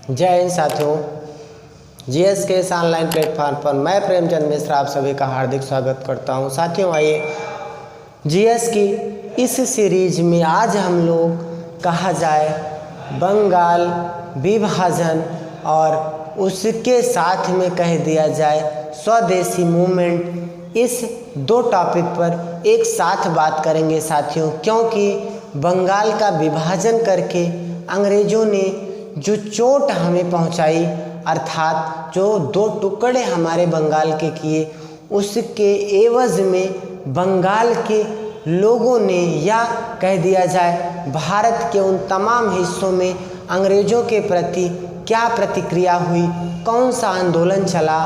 जय हिंद साथियों, जीएस के इस ऑनलाइन प्लेटफॉर्म पर मैं प्रेमचंद मिश्रा आप सभी का हार्दिक स्वागत करता हूं। साथियों, आइए जीएस की इस सीरीज में आज हम लोग कहा जाए बंगाल विभाजन और उसके साथ में कह दिया जाए स्वदेशी मूवमेंट, इस दो टॉपिक पर एक साथ बात करेंगे साथियों। क्योंकि बंगाल का विभाजन करके अंग्रेज़ों ने जो चोट हमें पहुंचाई, अर्थात जो दो टुकड़े हमारे बंगाल के किए, उसके एवज में बंगाल के लोगों ने या कह दिया जाए भारत के उन तमाम हिस्सों में अंग्रेज़ों के प्रति क्या प्रतिक्रिया हुई, कौन सा आंदोलन चला,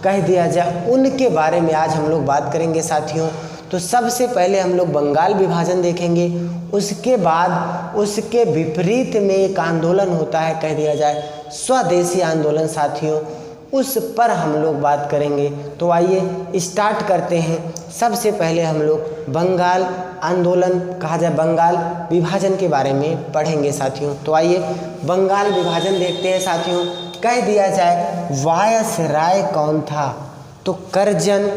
कह दिया जाए उनके बारे में आज हम लोग बात करेंगे साथियों। तो सबसे पहले हम लोग बंगाल विभाजन देखेंगे, उसके बाद उसके विपरीत में एक आंदोलन होता है, कह दिया जाए स्वदेशी आंदोलन साथियों, उस पर हम लोग बात करेंगे। तो आइए स्टार्ट करते हैं। सबसे पहले हम लोग बंगाल आंदोलन, कहा जाए बंगाल विभाजन के बारे में पढ़ेंगे साथियों। तो आइए बंगाल विभाजन देखते हैं साथियों। कह दिया जाए वायसराय कौन था, तो करजन।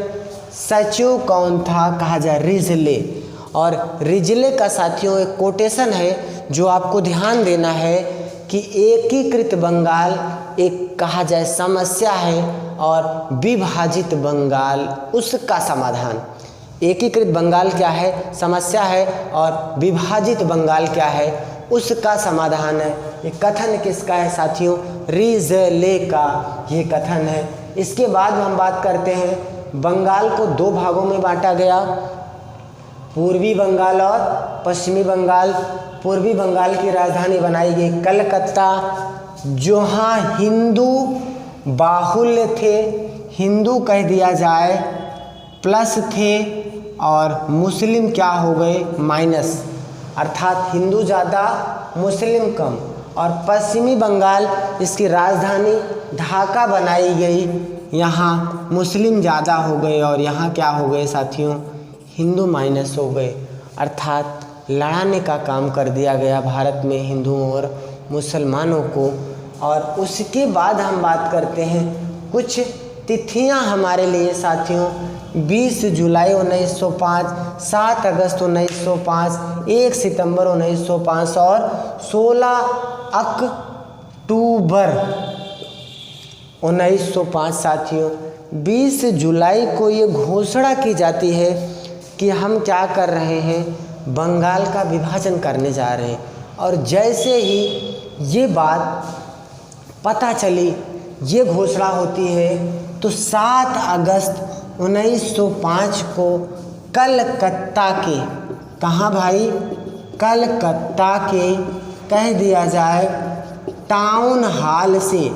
सचिव कौन था, कहा जाए रिजले। और रिजले का साथियों एक कोटेशन है जो आपको ध्यान देना है कि एकीकृत बंगाल एक कहा जाए समस्या है और विभाजित बंगाल उसका समाधान। एकीकृत बंगाल क्या है, समस्या है, और विभाजित बंगाल क्या है, उसका समाधान है। ये कथन किसका है साथियों, रिजले का ये कथन है। इसके बाद हम बात करते हैं बंगाल को दो भागों में बांटा गया, पूर्वी बंगाल और पश्चिमी बंगाल। पूर्वी बंगाल की राजधानी बनाई गई कलकत्ता, जहाँ हिंदू बाहुल्य थे, हिंदू कह दिया जाए प्लस थे, और मुस्लिम क्या हो गए माइनस, अर्थात हिंदू ज़्यादा मुस्लिम कम। और पश्चिमी बंगाल इसकी राजधानी ढाका बनाई गई, यहाँ मुस्लिम ज़्यादा हो गए और यहाँ क्या हो गए साथियों, हिंदू माइनस हो गए। अर्थात लड़ाने का काम कर दिया गया भारत में हिंदुओं और मुसलमानों को। और उसके बाद हम बात करते हैं कुछ तिथियां हमारे लिए साथियों। 20 जुलाई 1905, 7 अगस्त 1905, 1 सितंबर 1905 और 16 अक्टूबर 1905 साथियों। 20 जुलाई को ये घोषणा की जाती है कि हम क्या कर रहे हैं, बंगाल का विभाजन करने जा रहे हैं। और जैसे ही ये बात पता चली, ये घोषणा होती है, तो 7 अगस्त 1905 को कलकत्ता के, कहाँ भाई, कलकत्ता के कह दिया जाए टाउन हाल से,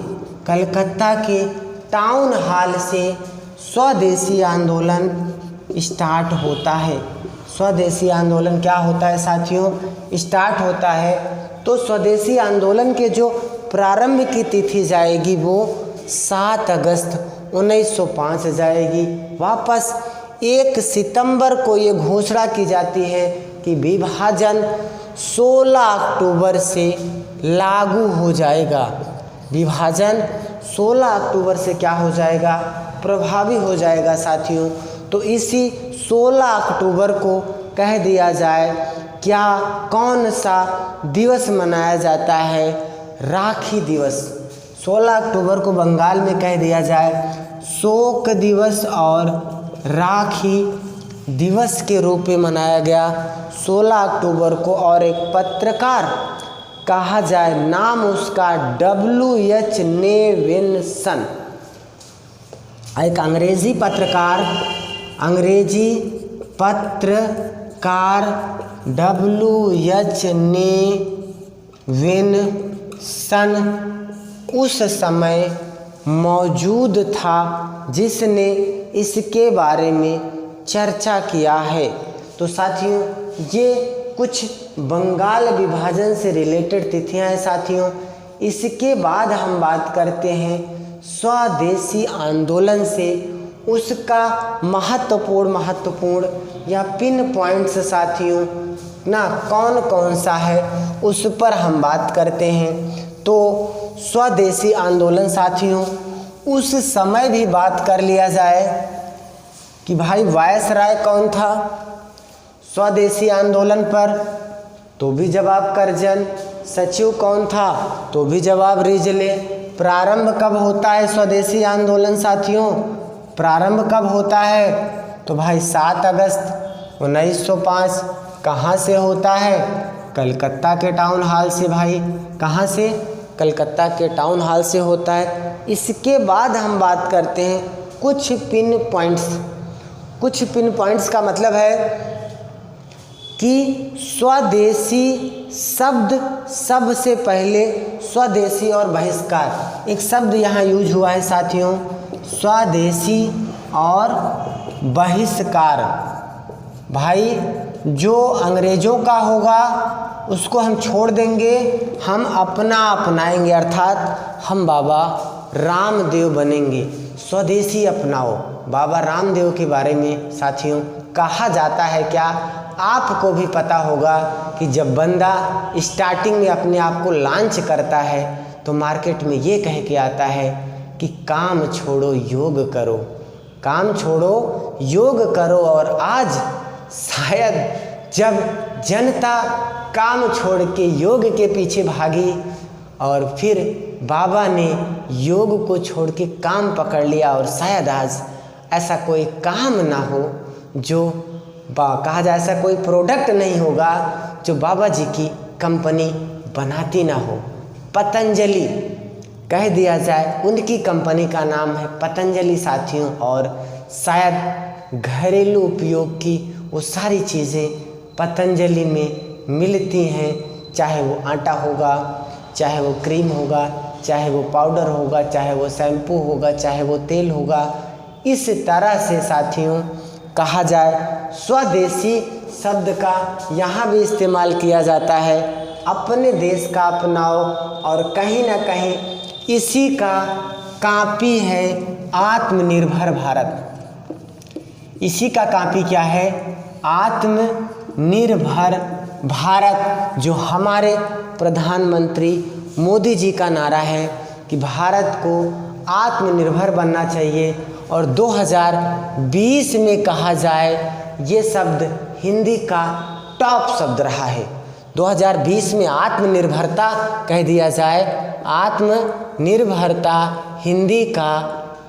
कलकत्ता के टाउन हाल से स्वदेशी आंदोलन स्टार्ट होता है। स्वदेशी आंदोलन क्या होता है साथियों, स्टार्ट होता है। तो स्वदेशी आंदोलन के जो प्रारंभ की तिथि जाएगी वो 7 अगस्त 1905 जाएगी। वापस 1 सितंबर को ये घोषणा की जाती है कि विभाजन 16 अक्टूबर से लागू हो जाएगा। विभाजन 16 अक्टूबर से क्या हो जाएगा, प्रभावी हो जाएगा साथियों। तो इसी 16 अक्टूबर को कह दिया जाए क्या, कौन सा दिवस मनाया जाता है, राखी दिवस। 16 अक्टूबर को बंगाल में कह दिया जाए शोक दिवस और राखी दिवस के रूप में मनाया गया 16 अक्टूबर को। और एक पत्रकार कहा जाए, नाम उसका WH नेविन्सन, एक अंग्रेजी पत्रकार WH नेविन्सन उस समय मौजूद था जिसने इसके बारे में चर्चा किया है। तो साथियों ये कुछ बंगाल विभाजन से रिलेटेड तिथियां हैं साथियों। इसके बाद हम बात करते हैं स्वदेशी आंदोलन से, उसका महत्वपूर्ण या पिन पॉइंट्स साथियों ना कौन कौन सा है उस पर हम बात करते हैं। तो स्वदेशी आंदोलन साथियों, उस समय भी बात कर लिया जाए कि भाई वायसराय कौन था स्वदेशी आंदोलन पर, तो भी जवाब करजन। सचिव कौन था, तो भी जवाब रिजले। प्रारंभ कब होता है स्वदेशी आंदोलन साथियों, प्रारंभ कब होता है, तो भाई 7 अगस्त 1905। कहाँ से होता है, कलकत्ता के टाउन हॉल से। भाई कहाँ से, कलकत्ता के टाउन हॉल से होता है। इसके बाद हम बात करते हैं कुछ पिन पॉइंट्स। कुछ पिन पॉइंट्स का मतलब है कि स्वदेशी शब्द, सबसे पहले स्वदेशी और बहिष्कार, एक शब्द यहाँ यूज हुआ है साथियों, स्वदेशी और बहिष्कार। भाई जो अंग्रेजों का होगा उसको हम छोड़ देंगे, हम अपना अपनाएंगे, अर्थात हम बाबा रामदेव बनेंगे। स्वदेशी अपनाओ, बाबा रामदेव के बारे में साथियों कहा जाता है। क्या आपको भी पता होगा कि जब बंदा स्टार्टिंग में अपने आप को लॉन्च करता है तो मार्केट में ये कह के आता है कि काम छोड़ो योग करो, काम छोड़ो योग करो। और आज शायद जब जनता काम छोड़ के योग के पीछे भागी और फिर बाबा ने योग को छोड़ के काम पकड़ लिया, और शायद आज ऐसा कोई काम ना हो जो कहा जाए, ऐसा कोई प्रोडक्ट नहीं होगा जो बाबा जी की कंपनी बनाती ना हो। पतंजलि कह दिया जाए, उनकी कंपनी का नाम है पतंजलि साथियों, और शायद घरेलू उपयोग की वो सारी चीज़ें पतंजलि में मिलती हैं, चाहे वो आटा होगा, चाहे वो क्रीम होगा, चाहे वो पाउडर होगा, चाहे वो शैम्पू होगा, चाहे वो तेल होगा। इस तरह से साथियों कहा जाए स्वदेशी शब्द का यहाँ भी इस्तेमाल किया जाता है, अपने देश का अपनाओ, और कहीं ना कहीं इसी का कॉपी है आत्मनिर्भर भारत। इसी का कॉपी क्या है, आत्मनिर्भर भारत, जो हमारे प्रधानमंत्री मोदी जी का नारा है कि भारत को आत्मनिर्भर बनना चाहिए। और 2020 में कहा जाए ये शब्द हिंदी का टॉप शब्द रहा है। 2020 में आत्मनिर्भरता कह दिया जाए, आत्मनिर्भरता हिंदी का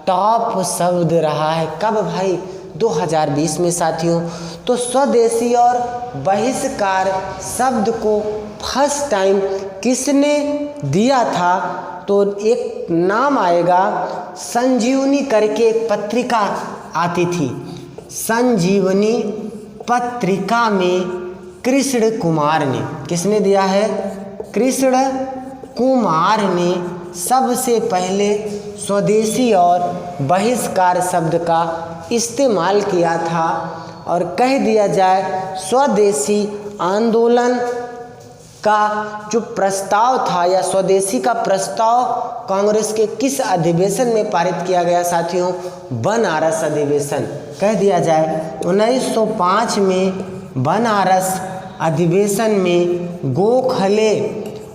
टॉप शब्द रहा है। कब भाई, 2020 में साथियों। तो स्वदेशी और बहिष्कार शब्द को फर्स्ट टाइम किसने दिया था, तो एक नाम आएगा, संजीवनी करके एक पत्रिका आती थी, संजीवनी पत्रिका में कृष्ण कुमार ने, किसने दिया है, कृष्ण कुमार ने सबसे पहले स्वदेशी और बहिष्कार शब्द का इस्तेमाल किया था। और कह दिया जाए स्वदेशी आंदोलन का जो प्रस्ताव था, या स्वदेशी का प्रस्ताव कांग्रेस के किस अधिवेशन में पारित किया गया साथियों, बनारस अधिवेशन। कह दिया जाए 1905 में बनारस अधिवेशन में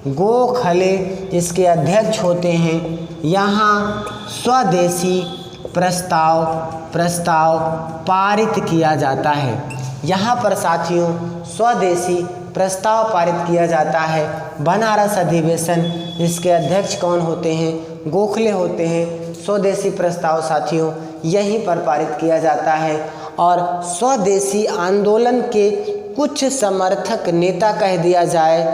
गोखले जिसके अध्यक्ष होते हैं, यहाँ स्वदेशी प्रस्ताव पारित किया जाता है। यहाँ पर साथियों स्वदेशी प्रस्ताव पारित किया जाता है। बनारस अधिवेशन जिसके अध्यक्ष कौन होते हैं, गोखले होते हैं। स्वदेशी प्रस्ताव साथियों यहीं पर पारित किया जाता है। और स्वदेशी आंदोलन के कुछ समर्थक नेता कह दिया जाए,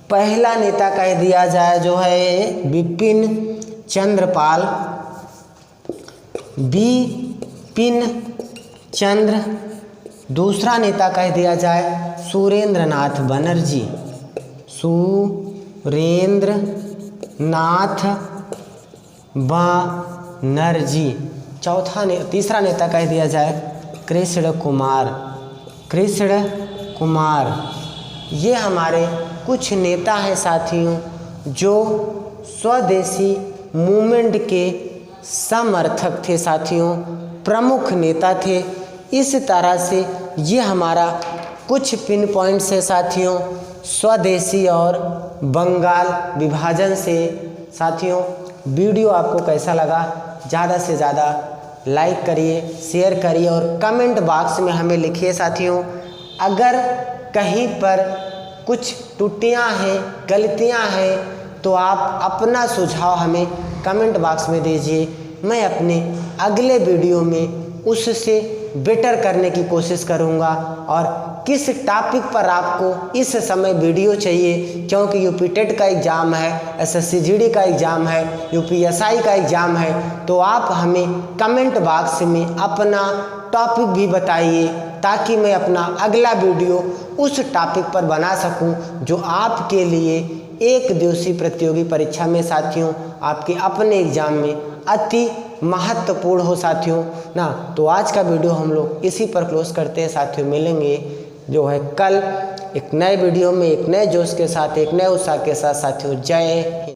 पहला नेता कह दिया जाए जो है बिपिन चंद्र। दूसरा नेता कह दिया जाए सुरेंद्रनाथ बनर्जी। तीसरा नेता कह दिया जाए कृष्ण कुमार। ये हमारे कुछ नेता हैं साथियों जो स्वदेशी मूवमेंट के समर्थक थे साथियों, प्रमुख नेता थे। इस तरह से ये हमारा कुछ पिन पॉइंट्स है साथियों स्वदेशी और बंगाल विभाजन से साथियों वीडियो आपको कैसा लगा ज़्यादा से ज़्यादा लाइक करिए, शेयर करिए और कमेंट बॉक्स में हमें लिखिए। साथियों अगर कहीं पर कुछ त्रुटियां हैं, गलतियां हैं तो आप अपना सुझाव हमें कमेंट बॉक्स में दीजिए। मैं अपने अगले वीडियो में उससे बेटर करने की कोशिश करूंगा। और किस टॉपिक पर आपको इस समय वीडियो चाहिए, क्योंकि यूपी टेट का एग्ज़ाम है, एसएससी जीडी का एग्ज़ाम है, यूपीएसआई का एग्ज़ाम है, तो आप हमें कमेंट बॉक्स में अपना टॉपिक भी बताइए ताकि मैं अपना अगला वीडियो उस टॉपिक पर बना सकूं जो आपके लिए एक दिवसीय प्रतियोगी परीक्षा में साथियों आपके अपने एग्ज़ाम में अति महत्वपूर्ण हो साथियों ना। तो आज का वीडियो हम लोग इसी पर क्लोज करते हैं साथियों। मिलेंगे जो है कल एक नए वीडियो में, एक नए जोश के साथ, एक नए उत्साह के साथ साथियों। जय हिंद।